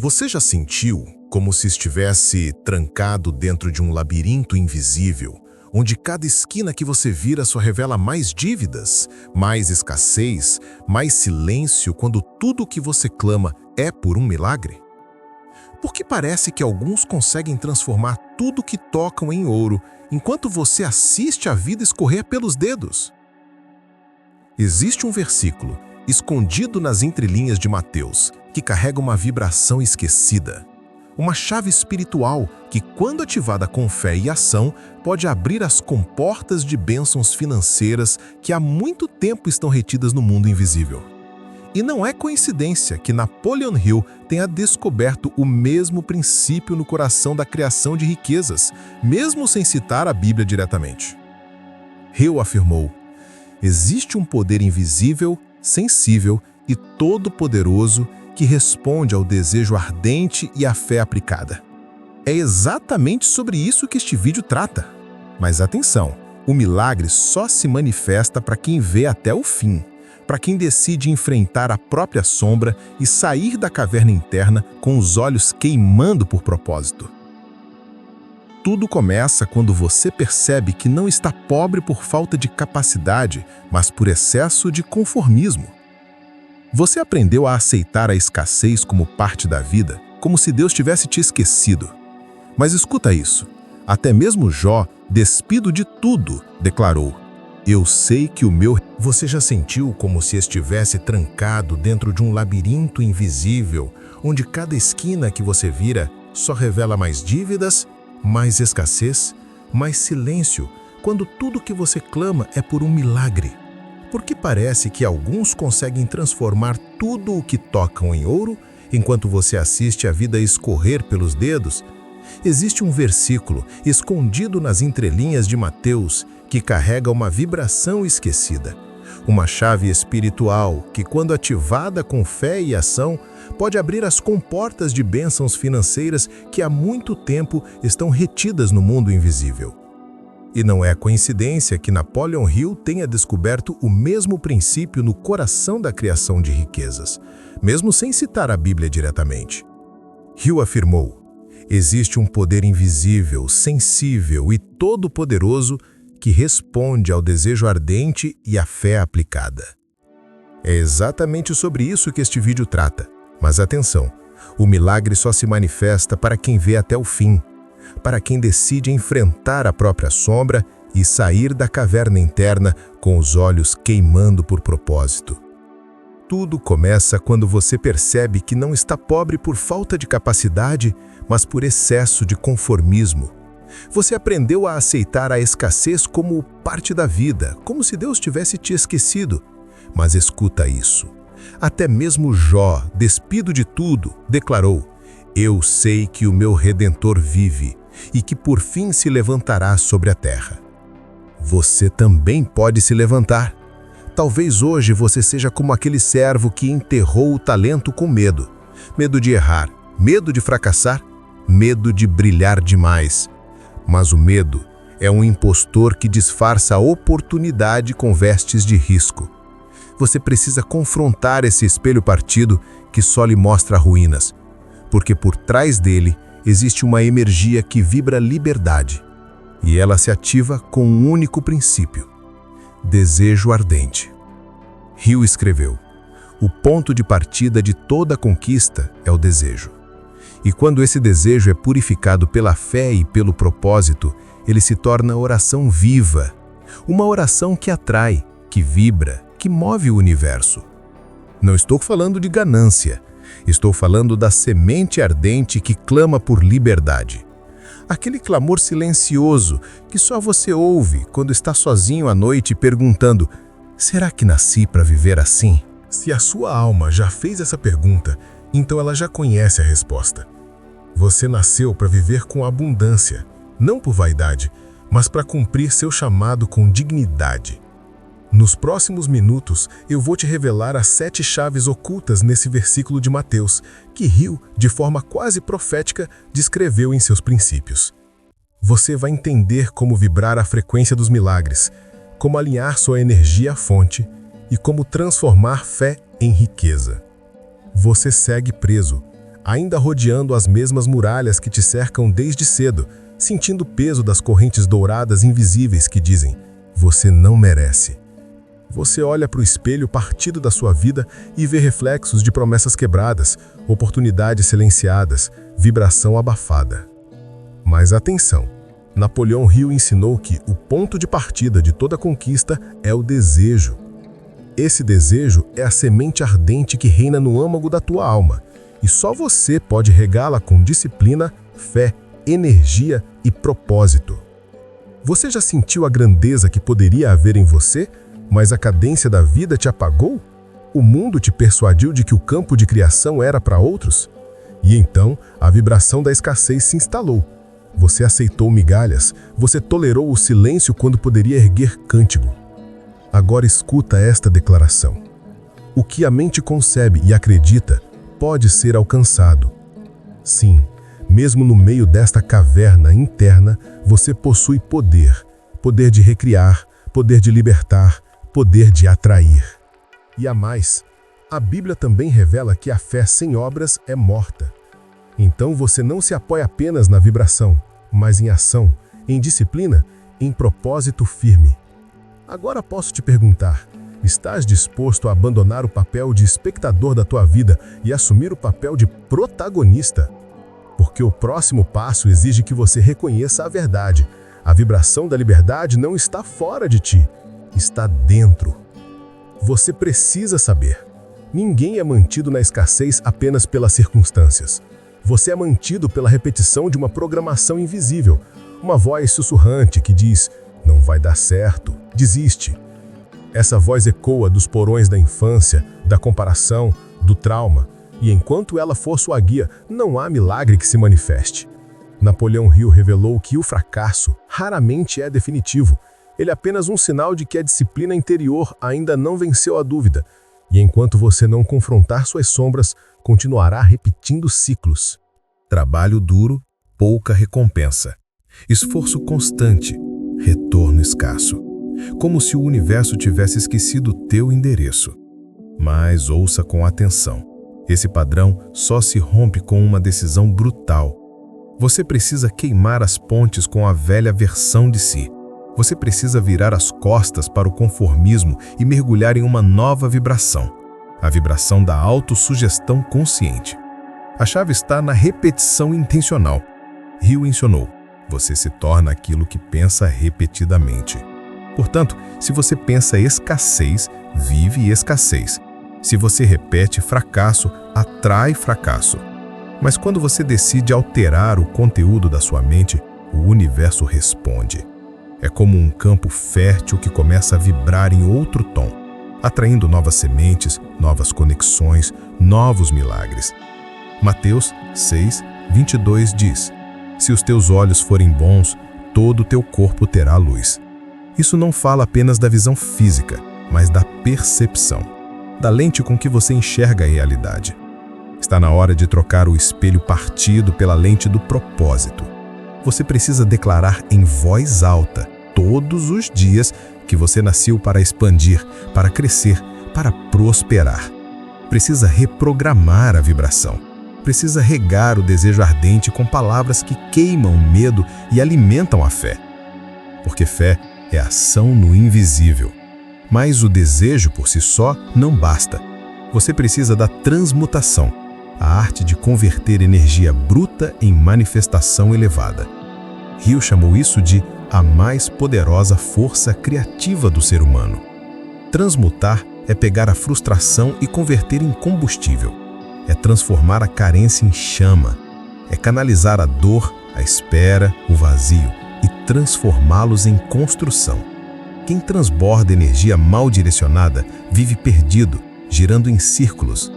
Você já sentiu como se estivesse trancado dentro de um labirinto invisível, onde cada esquina que você vira só revela mais dívidas, mais escassez, mais silêncio, quando tudo o que você clama é por um milagre? Porque parece que alguns conseguem transformar tudo que tocam em ouro, enquanto você assiste a vida escorrer pelos dedos. Existe um versículo, escondido nas entrelinhas de Mateus, que carrega uma vibração esquecida. Uma chave espiritual que, quando ativada com fé e ação, pode abrir as comportas de bênçãos financeiras que há muito tempo estão retidas no mundo invisível. E não é coincidência que Napoleon Hill tenha descoberto o mesmo princípio no coração da criação de riquezas, mesmo sem citar a Bíblia diretamente. Hill afirmou: existe um poder invisível, sensível e todo-poderoso que responde ao desejo ardente e à fé aplicada. É exatamente sobre isso que este vídeo trata. Mas atenção, o milagre só se manifesta para quem vê até o fim, para quem decide enfrentar a própria sombra e sair da caverna interna com os olhos queimando por propósito. Tudo começa quando você percebe que não está pobre por falta de capacidade, mas por excesso de conformismo. Você aprendeu a aceitar a escassez como parte da vida, como se Deus tivesse te esquecido. Mas escuta isso. Até mesmo Jó, despido de tudo, declarou: eu sei que o meu... Você já sentiu como se estivesse trancado dentro de um labirinto invisível, onde cada esquina que você vira só revela mais dívidas, mais escassez, mais silêncio, quando tudo que você clama é por um milagre? Porque parece que alguns conseguem transformar tudo o que tocam em ouro, enquanto você assiste a vida escorrer pelos dedos. Existe um versículo escondido nas entrelinhas de Mateus que carrega uma vibração esquecida. Uma chave espiritual que, quando ativada com fé e ação, pode abrir as comportas de bênçãos financeiras que há muito tempo estão retidas no mundo invisível. E não é coincidência que Napoleon Hill tenha descoberto o mesmo princípio no coração da criação de riquezas, mesmo sem citar a Bíblia diretamente. Hill afirmou: existe um poder invisível, sensível e todo-poderoso que responde ao desejo ardente e à fé aplicada. É exatamente sobre isso que este vídeo trata. Mas atenção, o milagre só se manifesta para quem vê até o fim, para quem decide enfrentar a própria sombra e sair da caverna interna com os olhos queimando por propósito. Tudo começa quando você percebe que não está pobre por falta de capacidade, mas por excesso de conformismo. Você aprendeu a aceitar a escassez como parte da vida, como se Deus tivesse te esquecido. Mas escuta isso. Até mesmo Jó, despido de tudo, declarou: eu sei que o meu Redentor vive e que por fim se levantará sobre a terra. Você também pode se levantar. Talvez hoje você seja como aquele servo que enterrou o talento com medo. Medo de errar, medo de fracassar, medo de brilhar demais. Mas o medo é um impostor que disfarça a oportunidade com vestes de risco. Você precisa confrontar esse espelho partido que só lhe mostra ruínas, porque por trás dele existe uma energia que vibra liberdade, e ela se ativa com um único princípio: desejo ardente. Hill escreveu: o ponto de partida de toda conquista é o desejo. E quando esse desejo é purificado pela fé e pelo propósito, ele se torna oração viva. Uma oração que atrai, que vibra, que move o universo. Não estou falando de ganância. Estou falando da semente ardente que clama por liberdade. Aquele clamor silencioso que só você ouve quando está sozinho à noite perguntando: será que nasci para viver assim? Se a sua alma já fez essa pergunta, então ela já conhece a resposta. Você nasceu para viver com abundância, não por vaidade, mas para cumprir seu chamado com dignidade. Nos próximos minutos, eu vou te revelar as 7 chaves ocultas nesse versículo de Mateus, que Hill, de forma quase profética, descreveu em seus princípios. Você vai entender como vibrar a frequência dos milagres, como alinhar sua energia à fonte e como transformar fé em riqueza. Você segue preso, ainda rodeando as mesmas muralhas que te cercam desde cedo, sentindo o peso das correntes douradas invisíveis que dizem: você não merece. Você olha para o espelho partido da sua vida e vê reflexos de promessas quebradas, oportunidades silenciadas, vibração abafada. Mas atenção, Napoleão Hill ensinou que o ponto de partida de toda conquista é o desejo. Esse desejo é a semente ardente que reina no âmago da tua alma, e só você pode regá-la com disciplina, fé, energia e propósito. Você já sentiu a grandeza que poderia haver em você, mas a cadência da vida te apagou? O mundo te persuadiu de que o campo de criação era para outros? E então, a vibração da escassez se instalou. Você aceitou migalhas, você tolerou o silêncio quando poderia erguer cântigo. Agora escuta esta declaração. O que a mente concebe e acredita pode ser alcançado. Sim, mesmo no meio desta caverna interna, você possui poder. Poder de recriar, poder de libertar, poder de atrair. E a mais, a Bíblia também revela que a fé sem obras é morta. Então você não se apoia apenas na vibração, mas em ação, em disciplina, em propósito firme. Agora posso te perguntar, estás disposto a abandonar o papel de espectador da tua vida e assumir o papel de protagonista? Porque o próximo passo exige que você reconheça a verdade. A vibração da liberdade não está fora de ti, está dentro. Você precisa saber. Ninguém é mantido na escassez apenas pelas circunstâncias. Você é mantido pela repetição de uma programação invisível, uma voz sussurrante que diz: não vai dar certo, desiste. Essa voz ecoa dos porões da infância, da comparação, do trauma, e enquanto ela for sua guia, não há milagre que se manifeste. Napoleão Hill revelou que o fracasso raramente é definitivo. Ele é apenas um sinal de que a disciplina interior ainda não venceu a dúvida, e enquanto você não confrontar suas sombras, continuará repetindo ciclos. Trabalho duro, pouca recompensa. Esforço constante, retorno escasso. Como se o universo tivesse esquecido o teu endereço. Mas ouça com atenção. Esse padrão só se rompe com uma decisão brutal. Você precisa queimar as pontes com a velha versão de si. Você precisa virar as costas para o conformismo e mergulhar em uma nova vibração. A vibração da autossugestão consciente. A chave está na repetição intencional. Hill ensinou: você se torna aquilo que pensa repetidamente. Portanto, se você pensa escassez, vive escassez. Se você repete fracasso, atrai fracasso. Mas quando você decide alterar o conteúdo da sua mente, o universo responde. É como um campo fértil que começa a vibrar em outro tom, atraindo novas sementes, novas conexões, novos milagres. Mateus 6:22 diz: se os teus olhos forem bons, todo o teu corpo terá luz. Isso não fala apenas da visão física, mas da percepção, da lente com que você enxerga a realidade. Está na hora de trocar o espelho partido pela lente do propósito. Você precisa declarar em voz alta, todos os dias, que você nasceu para expandir, para crescer, para prosperar. Precisa reprogramar a vibração. Precisa regar o desejo ardente com palavras que queimam o medo e alimentam a fé. Porque fé é ação no invisível. Mas o desejo por si só não basta. Você precisa da transmutação, a arte de converter energia bruta em manifestação elevada. Hill chamou isso de a mais poderosa força criativa do ser humano. Transmutar é pegar a frustração e converter em combustível. É transformar a carência em chama. É canalizar a dor, a espera, o vazio e transformá-los em construção. Quem transborda energia mal direcionada vive perdido, girando em círculos.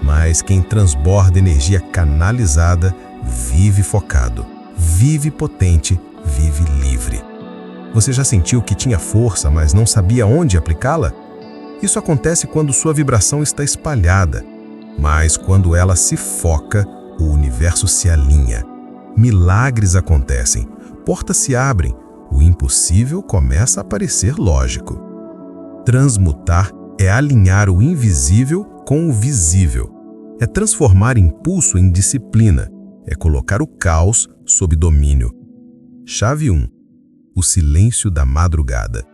Mas quem transborda energia canalizada vive focado, vive potente, vive livre. Você já sentiu que tinha força, mas não sabia onde aplicá-la? Isso acontece quando sua vibração está espalhada. Mas quando ela se foca, o universo se alinha. Milagres acontecem, portas se abrem, o impossível começa a parecer lógico. Transmutar é alinhar o invisível com o visível. É transformar impulso em disciplina. É colocar o caos sob domínio. Chave 1. O silêncio da madrugada.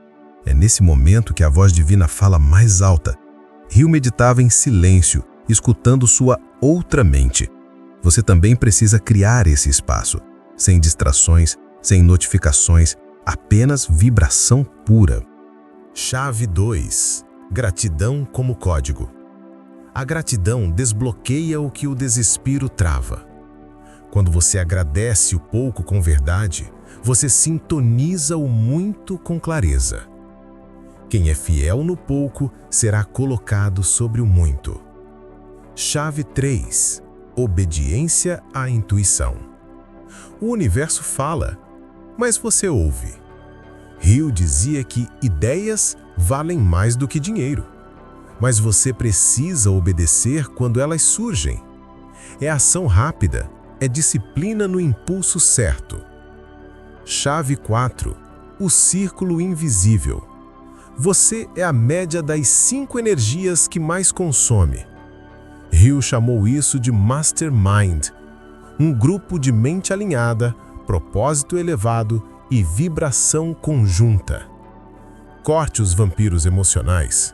É nesse momento que a voz divina fala mais alta. Hill meditava em silêncio, escutando sua outra mente. Você também precisa criar esse espaço, sem distrações, sem notificações, apenas vibração pura. Chave 2. Gratidão como código. A gratidão desbloqueia o que o desespero trava. Quando você agradece o pouco com verdade, você sintoniza o muito com clareza. Quem é fiel no pouco será colocado sobre o muito. Chave 3. Obediência à intuição. O universo fala, mas você ouve. Hill dizia que ideias valem mais do que dinheiro, mas você precisa obedecer quando elas surgem. É ação rápida, é disciplina no impulso certo. Chave 4. O círculo invisível. Você é a média das 5 energias que mais consome. Hill chamou isso de Mastermind, um grupo de mente alinhada, propósito elevado e vibração conjunta. Corte os vampiros emocionais.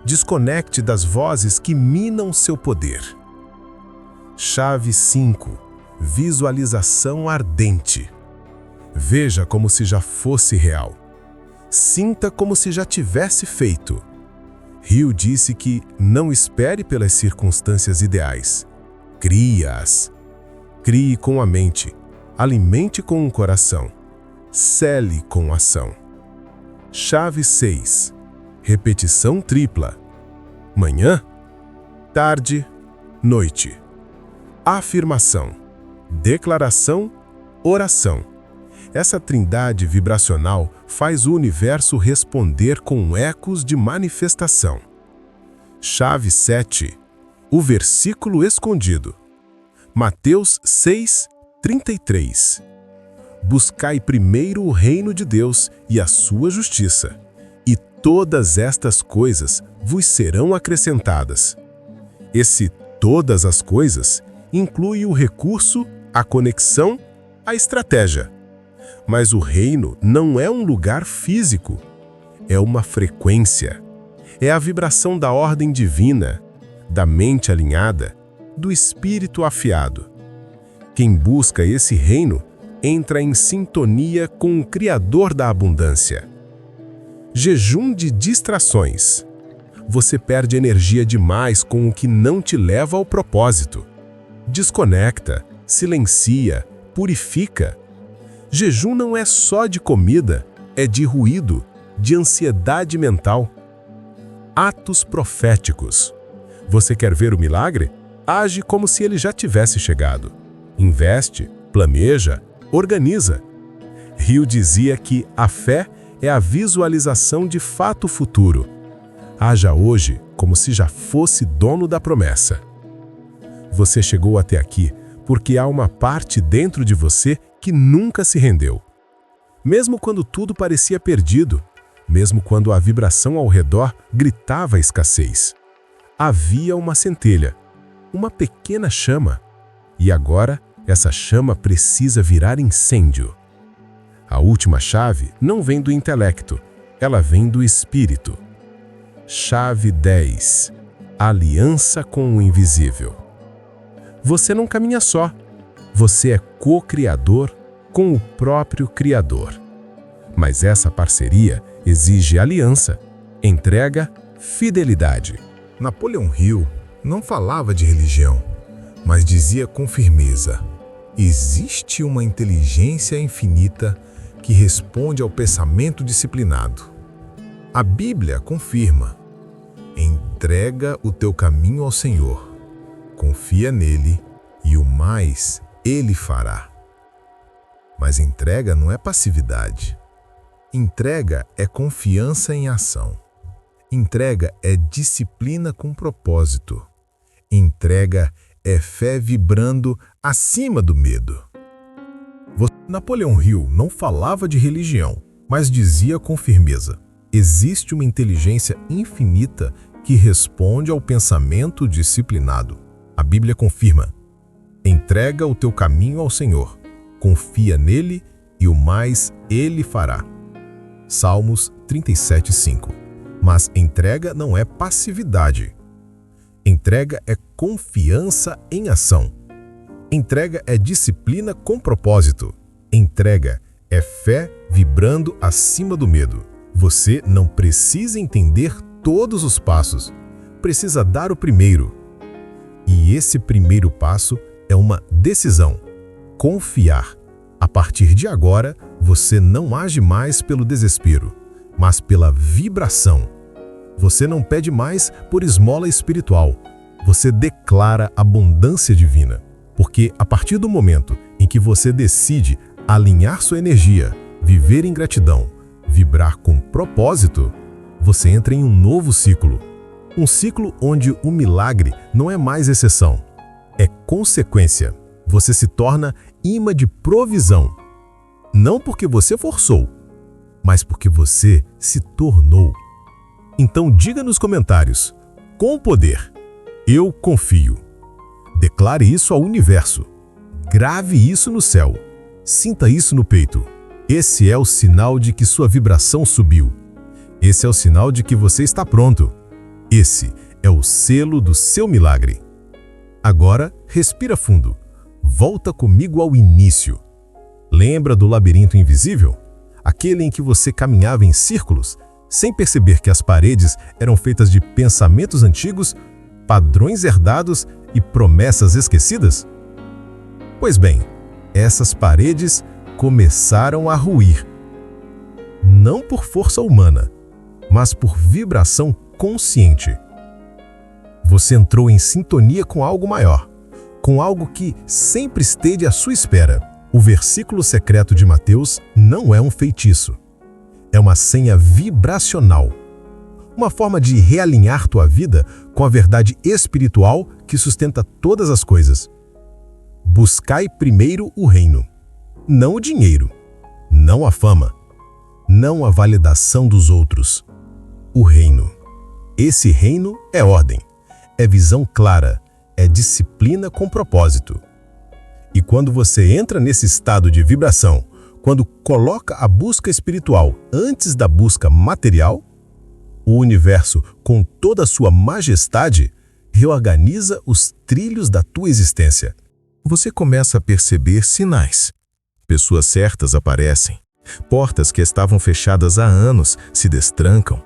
Desconecte das vozes que minam seu poder. Chave 5. Visualização ardente. Veja como se já fosse real. Sinta como se já tivesse feito. Hill disse que não espere pelas circunstâncias ideais. Crie-as. Crie com a mente. Alimente com o coração. Cele com ação. Chave 6. Repetição tripla. Manhã, tarde, noite. Afirmação, declaração, oração. Essa trindade vibracional faz o universo responder com ecos de manifestação. Chave 7. O versículo escondido. Mateus 6:33. Buscai primeiro o reino de Deus e a sua justiça, e todas estas coisas vos serão acrescentadas. Esse todas as coisas inclui o recurso, a conexão, a estratégia. Mas o reino não é um lugar físico, é uma frequência. É a vibração da ordem divina, da mente alinhada, do espírito afiado. Quem busca esse reino entra em sintonia com o Criador da abundância. Jejum de distrações. Você perde energia demais com o que não te leva ao propósito. Desconecta, silencia, purifica. Jejum não é só de comida, é de ruído, de ansiedade mental. Atos proféticos. Você quer ver o milagre? Age como se ele já tivesse chegado. Investe, planeja, organiza. Hill dizia que a fé é a visualização de fato futuro. Haja hoje como se já fosse dono da promessa. Você chegou até aqui porque há uma parte dentro de você que nunca se rendeu. Mesmo quando tudo parecia perdido, mesmo quando a vibração ao redor gritava escassez, havia uma centelha, uma pequena chama. E agora, essa chama precisa virar incêndio. A última chave não vem do intelecto, ela vem do espírito. Chave 10. Aliança com o invisível. Você não caminha só. Você é co-criador com o próprio Criador. Mas essa parceria exige aliança, entrega, fidelidade. Napoleão Hill não falava de religião, mas dizia com firmeza: existe uma inteligência infinita que responde ao pensamento disciplinado. A Bíblia confirma: entrega o teu caminho ao Senhor, confia nele e o mais ele fará. Mas entrega não é passividade. Entrega é confiança em ação. Entrega é disciplina com propósito. Entrega é fé vibrando acima do medo. Napoleão Hill não falava de religião, mas dizia com firmeza: existe uma inteligência infinita que responde ao pensamento disciplinado. A Bíblia confirma: entrega o teu caminho ao Senhor, confia nele e o mais ele fará. Salmos 37:5. Mas entrega não é passividade. Entrega é confiança em ação. Entrega é disciplina com propósito. Entrega é fé vibrando acima do medo. Você não precisa entender todos os passos, precisa dar o primeiro. E esse primeiro passo é uma decisão: confiar. A partir de agora, você não age mais pelo desespero, mas pela vibração. Você não pede mais por esmola espiritual, você declara abundância divina. Porque a partir do momento em que você decide alinhar sua energia, viver em gratidão, vibrar com propósito, você entra em um novo ciclo. Um ciclo onde o milagre não é mais exceção, é consequência. Você se torna imã de provisão. Não porque você forçou, mas porque você se tornou. Então diga nos comentários, com poder, eu confio. Declare isso ao universo. Grave isso no céu. Sinta isso no peito. Esse é o sinal de que sua vibração subiu. Esse é o sinal de que você está pronto. Esse é o selo do seu milagre. Agora, respira fundo. Volta comigo ao início. Lembra do labirinto invisível? Aquele em que você caminhava em círculos, sem perceber que as paredes eram feitas de pensamentos antigos, padrões herdados e promessas esquecidas? Pois bem, essas paredes começaram a ruir. Não por força humana, mas por vibração consciente. Você entrou em sintonia com algo maior, com algo que sempre esteve à sua espera. O versículo secreto de Mateus não é um feitiço. É uma senha vibracional. Uma forma de realinhar tua vida com a verdade espiritual que sustenta todas as coisas. Buscai primeiro o reino, não o dinheiro, não a fama, não a validação dos outros. O reino. Esse reino é ordem, é visão clara, é disciplina com propósito. E quando você entra nesse estado de vibração, quando coloca a busca espiritual antes da busca material, o universo, com toda a sua majestade, reorganiza os trilhos da tua existência. Você começa a perceber sinais. Pessoas certas aparecem. Portas que estavam fechadas há anos se destrancam.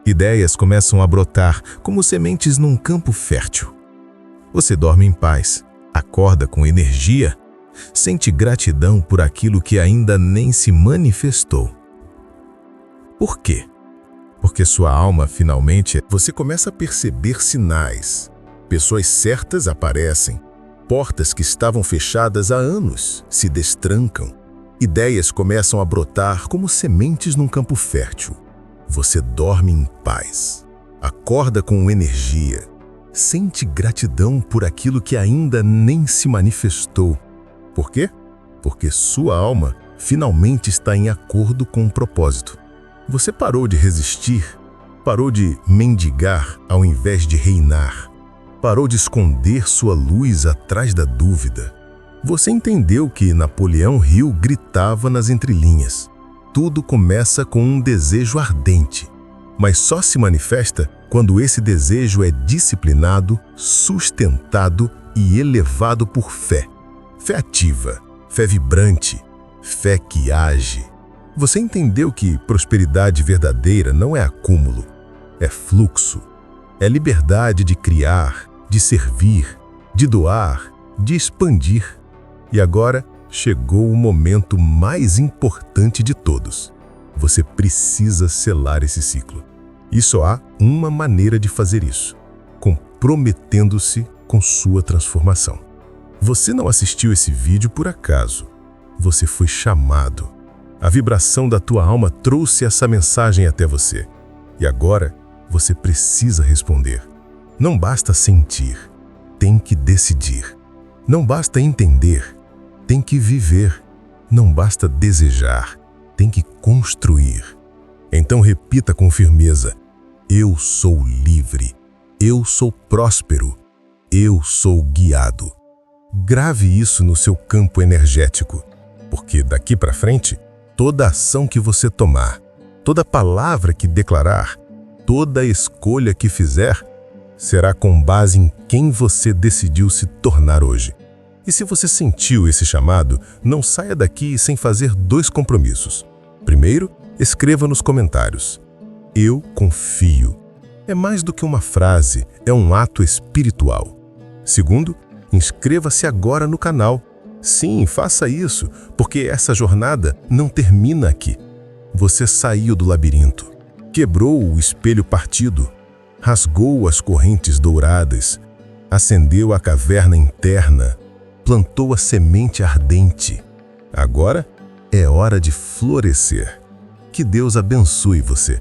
Ideias começam a brotar como sementes num campo fértil. Você dorme em paz, acorda com energia, sente gratidão por aquilo que ainda nem se manifestou. Por quê? Porque sua alma finalmente... Você começa a perceber sinais. Pessoas certas aparecem. Portas que estavam fechadas há anos se destrancam. Ideias começam a brotar como sementes num campo fértil. Você dorme em paz. Acorda com energia. Sente gratidão por aquilo que ainda nem se manifestou. Por quê? Porque sua alma finalmente está em acordo com o propósito. Você parou de resistir, parou de mendigar ao invés de reinar, parou de esconder sua luz atrás da dúvida. Você entendeu que Napoleão Hill gritava nas entrelinhas. Tudo começa com um desejo ardente, mas só se manifesta quando esse desejo é disciplinado, sustentado e elevado por fé. Fé ativa, fé vibrante, fé que age. Você entendeu que prosperidade verdadeira não é acúmulo, é fluxo, é liberdade de criar, de servir, de doar, de expandir. E agora chegou o momento mais importante de todos. Você precisa selar esse ciclo. E só há uma maneira de fazer isso: comprometendo-se com sua transformação. Você não assistiu esse vídeo por acaso. Você foi chamado. A vibração da tua alma trouxe essa mensagem até você. E agora você precisa responder. Não basta sentir, tem que decidir. Não basta entender, tem que viver. Não basta desejar, tem que construir. Então repita com firmeza: eu sou livre, eu sou próspero, Eu sou guiado. Grave isso no seu campo energético, porque daqui para frente, toda ação que você tomar, toda palavra que declarar, toda escolha que fizer, será com base em quem você decidiu se tornar hoje. E se você sentiu esse chamado, não saia daqui sem fazer 2 compromissos. Primeiro, escreva nos comentários: eu confio. É mais do que uma frase, é um ato espiritual. Segundo, inscreva-se agora no canal. Sim, faça isso, porque essa jornada não termina aqui. Você saiu do labirinto, quebrou o espelho partido, rasgou as correntes douradas, acendeu a caverna interna, plantou a semente ardente. Agora é hora de florescer. Que Deus abençoe você.